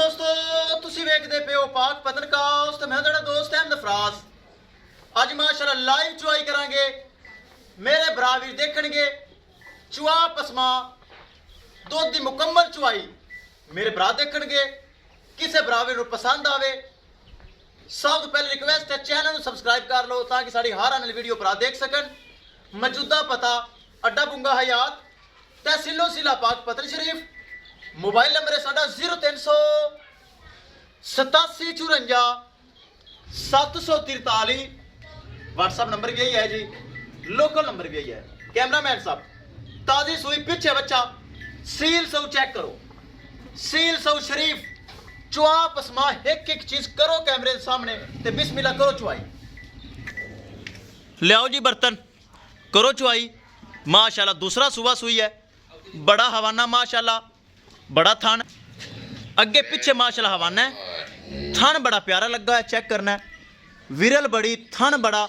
ਦੋਸਤੋ ਤੁਸੀਂ ਵੇਖਦੇ ਪਿਓ ਪਾਕ ਪਤਨਕਾਸ ਤੇ ਮੈਂ ਤੁਹਾਡਾ ਦੋਸਤ ਅਹਿਮਦ ਫਰਾਜ਼। ਅੱਜ ਮਾਸ਼ਾਅੱਲਾ ਲਾਈਵ ਚੁਆਈ ਕਰਾਂਗੇ। ਮੇਰੇ ਭਰਾ ਵੀਰ ਦੇਖਣਗੇ ਚੁਆ ਪਸਮਾ ਦੁੱਧ ਦੀ ਮੁਕੰਮਲ ਚੁਆਈ। ਮੇਰੇ ਭਰਾ ਦੇਖਣਗੇ, ਕਿਸੇ ਭਰਾ ਵੀਰ ਨੂੰ ਪਸੰਦ ਆਵੇ ਸਭ ਤੋਂ ਪਹਿਲੇ ਰਿਕਵੈਸਟ ਹੈ ਚੈਨਲ ਨੂੰ ਸਬਸਕ੍ਰਾइब ਕਰ ਲਓ ਤਾਂ ਕਿ ਸਾਡੀ ਹਰ ਆਉਣ ਵਾਲੀ ਵੀਡੀਓ ਭਰਾ ਦੇਖ ਸਕਣ। ਮੌਜੂਦਾ ਪਤਾ ਅੱਡਾ ਬੁੰਗਾ ਹਯਾਤ ਤਹਿਸੀਲੋ ਜ਼ਿਲ੍ਹਾ ਪਾਕ ਪਤਨ ਸ਼ਰੀਫ। मोबाइल नंबर है साडा 0300 87 54 743। व्हाट्सएप नंबर भी यही है जी, लोकल नंबर भी यही है। कैमरामैन साहब ताजी सुई पीछे बच्चा सील सौ चेक करो, सील सौ शरीफ चुआ पसमा एक एक चीज करो कैमरे के सामने ते बिस्मिल्लाह करो चुआई। लियाओ जी बर्तन, करो चुआई। माशाल्लाह दूसरा सुबह सुई है, बड़ा हवाना माशाल्लाह, बड़ा थान अगे पीछे माशाल्लाह हवाना है। थान बड़ा प्यारा लगा है, चेक करना है। विरल बड़ी, थान बड़ा,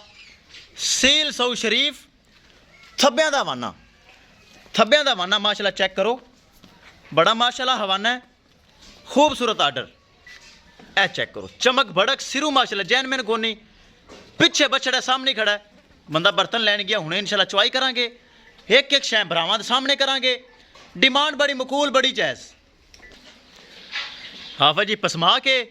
सील सौ शरीफ, थब्बियां दा हवाना, थब्बियां दा हवाना माशाल्लाह चेक करो। बड़ा माशाल्लाह हवाना है, खूबसूरत आर्डर। ए चेक करो, चमक भड़क सिरू माशाल्लाह जैन मैन गोनी। पिछे बछड़ा सामने खड़ा है, बंदा बर्तन लैन गया हुणे इंशाल्लाह चुआई करांगे। एक एक शै भरावां दे सामने करांगे। डिमांड बड़ी मकूल, बड़ी जायज़। हाफा जी पसमा के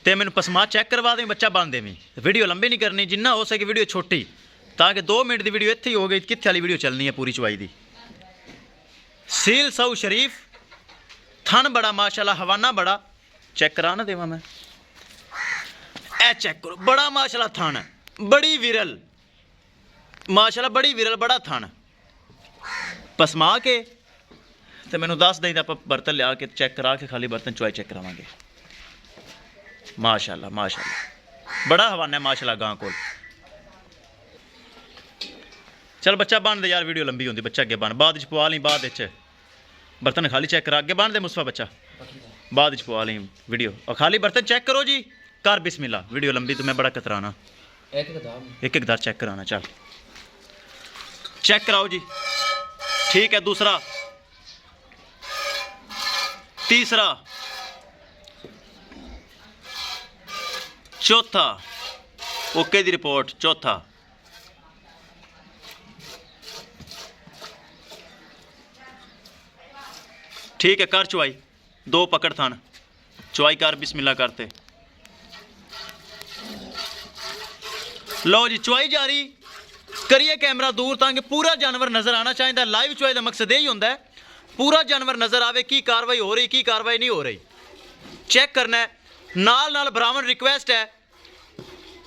ते मैंने पसमा चेक करवा दें, बच्चा बन देवी। वीडियो लंबी नहीं करनी, जिन्ना हो सके वीडियो छोटी, ताकि 2 मिनट की वीडियो इत्थे ही हो गई। कित्थे वाली वीडियो चलनी है पूरी चुआई दी। सील सौ शरीफ, थन बड़ा माशाल्लाह, हवाना बड़ा। चेक करा ना देवा मैं, ए चेक करो, बड़ा माशाल्लाह थन, बड़ी विरल माशाल्लाह, बड़ी विरल, बड़ा थन। पसमा के तो मैंने दस दें आप बर्तन लिया के चेक करा के खाली बर्तन चुआई चेक करावांगे। माशाल्लाह माशाल्लाह बड़ा हवाना है माशाल्लाह गां कोल। चल बच्चा बन दे यार, वीडियो लंबी होंदी, बच्चा अगे बन, बाद पवा ली, बाद बर्तन खाली चेक करा, अगे बन दे मुस्तफा बच्चा, बाद पवा ली वीडियो। और खाली बर्तन चेक करो जी, कर बिस्मिल्लाह। वीडियो लंबी तो मैं बड़ा कतराना, एक एक दार चेक कराना। चल चेक कराओ जी, ठीक है। दूसरा, तीसरा, चौथा, ओके दी रिपोर्ट, चौथा। ठीक है, कर चुआई। 2 पकड़ थान, चुआई कर बिस्मिल्लाह करते। लो जी चुआई जारी करिए। कैमरा दूर ताकि पूरा जानवर नजर आना चाहिए। लाइव चुआई का मकसद यही होता है, पूरा जानवर नजर आवे, की कार्रवाई हो रही, की कार्रवाई नहीं हो रही, चेक करना है। नाल नाल भरावां नूं रिक्वेस्ट है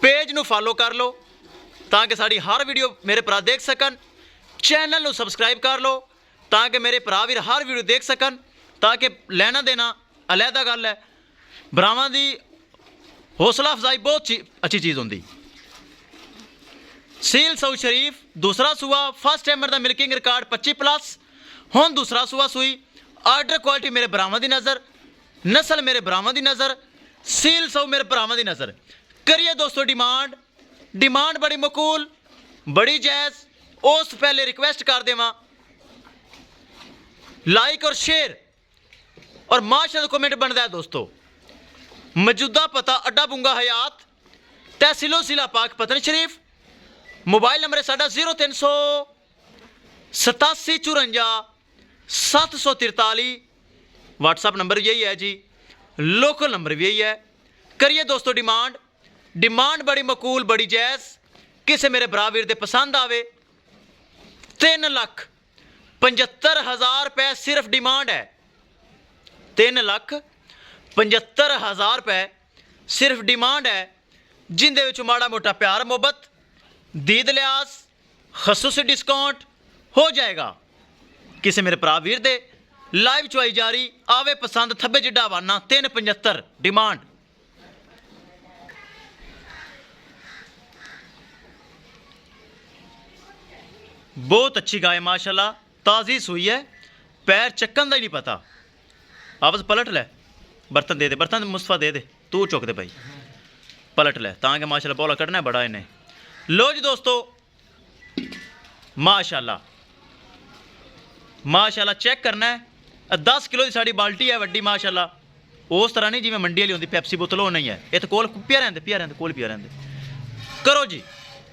पेज नूं फॉलो कर लो ताकि साड़ी हर वीडियो मेरे भरा देख सकन। चैनल नूं सबसक्राइब कर लो ताकि मेरे भरा वीर हर वीडियो देख सकन, ताकि लेना देना अलहदा गल है। भरावां दी हौसला अफजाई बहुत अच्छी चीज़ होंदी। सील सौ शरीफ दूसरा सुआ, फर्स्ट टाइमर का मिल्किंग रिकॉर्ड 25+। हुण दूसरा सुआ सुई, आर्डर क्वालिटी मेरे भरावां दी नज़र, नस्ल मेरे भरावां दी नज़र, सील सौ मेरे भरावां दी नज़र। करिए दोस्तों डिमांड, डिमांड बड़ी मकूल, बड़ी जायज़। उस पहले रिक्वेस्ट कर देवां लाइक और शेयर और माशाअल्लाह कमेंट बनता है दोस्तों। मौजूदा पता अड्डा बुंगा हयात तहसीलो जिला पाक पतन शरीफ। मोबाइल नंबर है साडा 0300 87 54 743। व्हाट्सएप नंबर यही है जी, लोकल नंबर भी यही है। करिए दोस्तों डिमांड, डिमांड बड़ी मकूल, बड़ी जायज़। किसे मेरे भरा वीर दे पसंद आवे 3,75,000 रुपए सिर्फ डिमांड है। 3,75,000 रुपए सिर्फ डिमांड है, जिंदे विच माड़ा मोटा प्यार मोहब्बत दीद लिहाज खसूसी डिस्काउंट हो जाएगा। किसी मेरे भरा वीर दे लाइव चुआई जारी, आवे पसंद, थब्बे जिड्डा हवाना, 3,75 डिमांड। बहुत अच्छी गाय माशाल्लाह, ताज़ी सुई है, पैर चक्कन का ही नहीं पता। आपस पलट ले, बर्तन दे दे, बर्तन मुस्तफा दे दे, तू चुक दे भाई, पलट ले ताकि माशाल्लाह बोला कढ़ना बड़ा इन्हें। लो जी दोस्तों माशाल्लाह माशाल्लाह चेक करना है। 10 किलो की साड़ी बाल्टी है वड्डी माशाल्लाह, ਉਸ ਤਰ੍ਹਾਂ ਨਹੀਂ ਜਿਵੇਂ ਮੰਡੀ ਵਾਲੀ ਹੁੰਦੀ ਪੈਪਸੀ ਬੋਤਲ, ਉਹ ਨਹੀਂ ਹੈ। ਇਹ ਤਾਂ ਕੋਲ ਪਿਆ ਰਹਿੰਦੇ ਕੋਲ ਪਿਆ ਰਹਿੰਦੇ। ਕਰੋ ਜੀ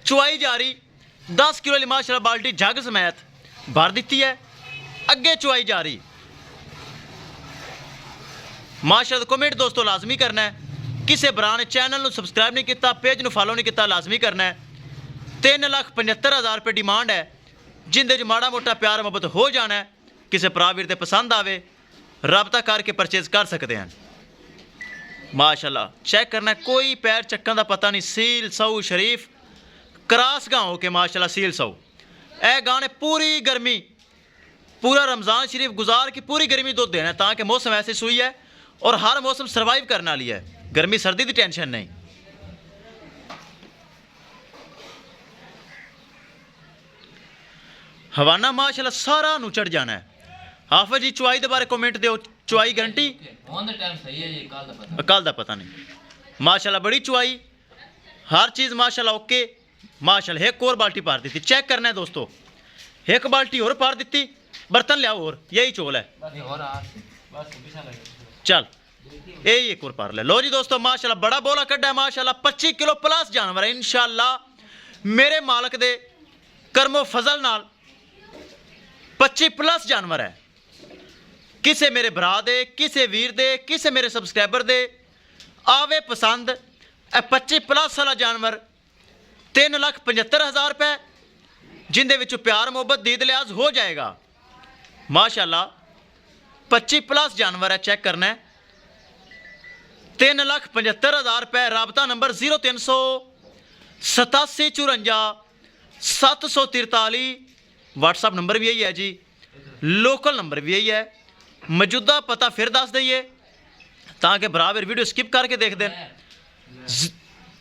ਚੁਆਈ ਜਾਰੀ। 10 ਕਿਲੋ ਵਾਲੀ ਮਾਸ਼ਾਅੱਲਾ ਬਾਲਟੀ ਜੱਗ ਸਮੇਤ ਭਰ ਦਿੱਤੀ ਹੈ। ਅੱਗੇ ਚੁਆਈ ਜਾਰੀ। ਮਾਸ਼ਾਅੱਲਾ ਕਮੈਂਟ ਦੋਸਤੋ ਲਾਜ਼ਮੀ ਕਰਨਾ ਹੈ। ਕਿਸੇ ਭਰਾ ਨੇ ਚੈਨਲ ਨੂੰ ਸਬਸਕ੍ਰਾਈਬ ਨਹੀਂ ਕੀਤਾ, ਪੇਜ ਨੂੰ ਫਾਲੋ ਨਹੀਂ ਕੀਤਾ, ਲਾਜ਼ਮੀ ਕਰਨਾ ਹੈ। 3,75,000 रुपये डिमांड है, जिंदे च माड़ा मोटा प्यार मुहब्बत हो जाना है। किसी भरा वीर दे पसंद आवे रबता करके परचेज कर सकते हैं। माशाल्लाह चेक करना है, कोई पैर चक्कन का पता नहीं। सील सऊ शरीफ क्रास गांव के माशाल्लाह सील सऊ। ए गाने पूरी गर्मी, पूरा रमज़ान शरीफ गुजार की पूरी गर्मी दुध देना है, ताकि मौसम ऐसे सुई है और हर मौसम सर्वाइव करने वाली है। गर्मी सर्दी की टेंशन नहीं। हवाना माशाल्लाह सारा नू चढ़ जाना है। हाफिज जी चुआई के बारे कमेंट दो, चुआई गारंटी कल का पता नहीं। माशाल्लाह बड़ी चुआई, हर चीज़ माशाल्लाह ओके। माशाल्लाह एक और बाल्टी पार दी, चेक करना है दोस्तों। एक बाल्टी और पार दी, बर्तन लियाओ और यही चोल है। चल यही एक और पार ले लो जी दोस्तों। माशाल्लाह बड़ा बोला कड्डा है माशाल्लाह। 25 किलो प्लस जानवर है इंशाल्लाह मेरे मालक दे करमो फजल नाल 25 प्लस जानवर है। किसे मेरे भरा दे, किसे वीर दे, किसे मेरे सबसक्राइबर दे आवे पसंद 25 प्लस वाला जानवर 3,75,000 रुपये, जिंदे विचों प्यार मोहब्बत दीद लिहाज हो जाएगा। माशाल्लाह 25 प्लस जानवर है। चेक करना है 3,75,000 रुपये। राबता नंबर 038754 व्हाट्सअप नंबर भी यही है जी, लोकल नंबर भी यही है। मौजूदा पता फिर दस दईए ताकि बराबर वीडियो स्किप करके देख दें।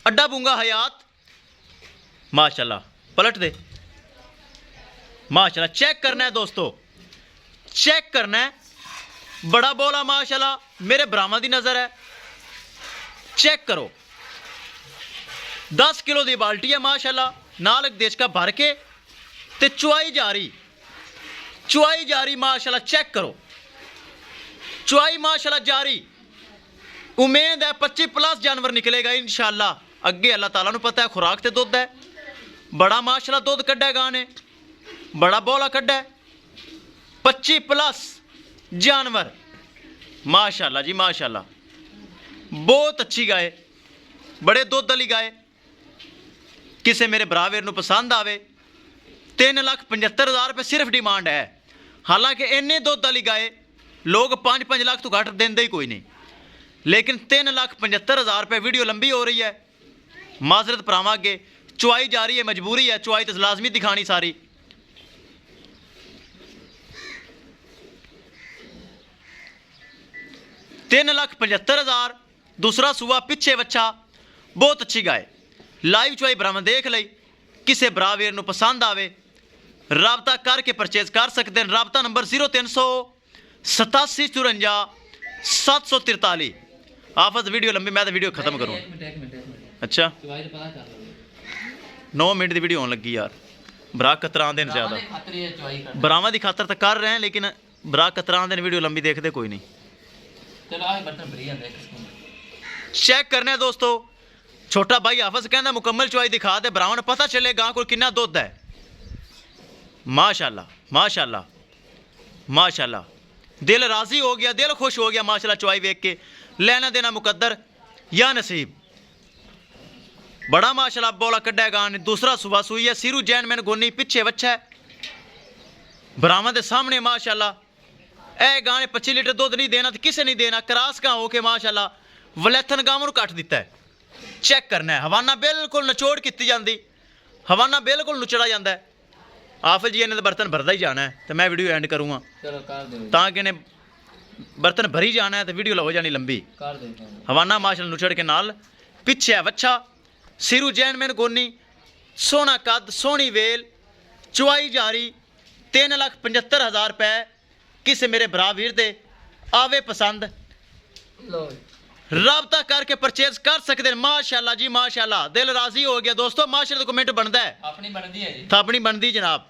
अड्डा बूंगा हयात माशाल्लाह पलट दे। माशाल्लाह चेक करना है दोस्तों, चेक करना है। बड़ा बोला माशाल्लाह मेरे ब्राह्मण की नज़र है। चेक करो 10 किलो की बाल्टी है माशाल्लाह, नाल एक देश का भर के ते चुआई जारी, चुआई जारी माशाल्लाह। चेक करो चुआई माशाल्लाह जारी। उम्मीद है 25 प्लस जानवर निकलेगा इंशाल्लाह। अगे अल्लाह ताला नू पता है खुराक ते दुध है। बड़ा माशाल्लाह दुध कड्डा गां ने, बड़ा बोला कड्डा है। 25 प्लस जानवर माशाल्लाह जी माशाल्लाह। बहुत अच्छी गाय, बड़े दुध वाली गाय। किसे मेरे बराबर नू पसंद आवे 3,75,000 रुपये सिर्फ डिमांड है। हालांकि इन्ने दुध वाली गाय लोग 5-5 लाख तो घट देंगे ही कोई नहीं, लेकिन 3,75,000 रुपये। वीडियो लंबी हो रही है, माजरत भरावां अगे। चुआई जा रही है, मजबूरी है, चुआई तो लाजमी दिखानी सारी। $3,75,000 दूसरा सूआ पिछे बच्चा, बहुत अच्छी गाय। लाइव चुआई भरावां देख लई। किसे बराबर नू पसंद आवे राबता करके परचेज कर सकते हैं। राबता नंबर 038754 आफत। वीडियो लंबी, मैं तो वीडियो खत्म करूँ। अच्छा 9 मिनट की वीडियो होने लगी यार। बरा कतरा देन ज़्यादा बरावां की खातर तो कर रहे हैं, लेकिन बरा कतरा देन वीडियो लंबी देखते कोई नहीं। चेक करने दोस्तों। छोटा भाई हाफिज कहना मुकम्मल चुआई दिखा दे, बरावां पता चले गां को कितना दुध है। माशाल्लाह माशाल्लाह माशाल्लाह। दिल राजी हो गया, दिल खुश हो गया माशाल्लाह चुआई वेख के। लेना देना मुकद्दर या नसीब। बड़ा माशाल्लाह बोला कड्डा गां ने। दूसरा सुबह सुई है। सीरू जैन मैन गोनी पिछे बच्चा है बरावां दे सामने माशाल्लाह। ए गां ने 25 लीटर दुध नहीं देना तो किसे नहीं देना। क्रास गां होके माशाल्लाह वलैथन गां नूं कट दिता है। चेक करना है। हवाना बिल्कुल नचोड़ की जाती, हवाना बिल्कुल नुचड़ा जाता है। आफिल जी इन्हें बर्तन भरदा ही जाना है तो मैं वीडियो एंड करूँगा ताकि इन्हें बर्तन भरी जाना है तो वीडियो हो जानी लंबी। हवाना माशाल्लाह नुचड़ के नाल पिछे है बच्चा। सिरू जैन मैन गोनी, सोहना कद, सोहनी वेल। चुआई जारी 3,75,000 रुपये। किसे मेरे भरा वीर दे आवे पसंद राबता करके परचेज कर सकते हैं। माशाल्लाह जी माशाल्लाह। दिल राजी हो गया दोस्तों। माशाल्लाह तो कमेंट बनता है, अपनी बनती है जी, अपनी बनती जनाब।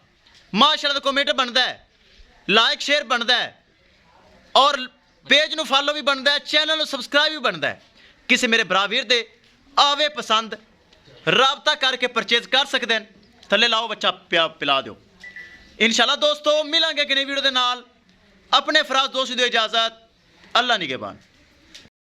माशाल्लाह तो कमेंट बनता है, लाइक शेयर बनता है। और ਪੇਜ ਨੂੰ ਫਾਲੋ ਵੀ ਬਣਦਾ ਹੈ, ਚੈਨਲ ਨੂੰ ਸਬਸਕ੍ਰਾਈਬ ਵੀ ਬਣਦਾ ਹੈ। ਕਿਸੇ ਮੇਰੇ ਭਰਾ ਵੀਰ ਦੇ ਆਵੇ ਪਸੰਦ ਰਾਬਤਾ ਕਰਕੇ ਪਰਚੇਜ਼ ਕਰ ਸਕਦੇ ਨੇ। ਥੱਲੇ ਲਾਓ ਬੱਚਾ ਪਿਲਾ ਦਿਓ। ਇਨਸ਼ਾਅੱਲਾ ਦੋਸਤੋ ਮਿਲਾਂਗੇ ਕਿ ਨਈ ਵੀਡੀਓ ਦੇ ਨਾਲ। ਆਪਣੇ ਫਰਾਜ਼ ਦੋਸਤ ਦੀ ਇਜਾਜ਼ਤ। ਅੱਲਾ ਨਿਗਹਿਬਾਨ।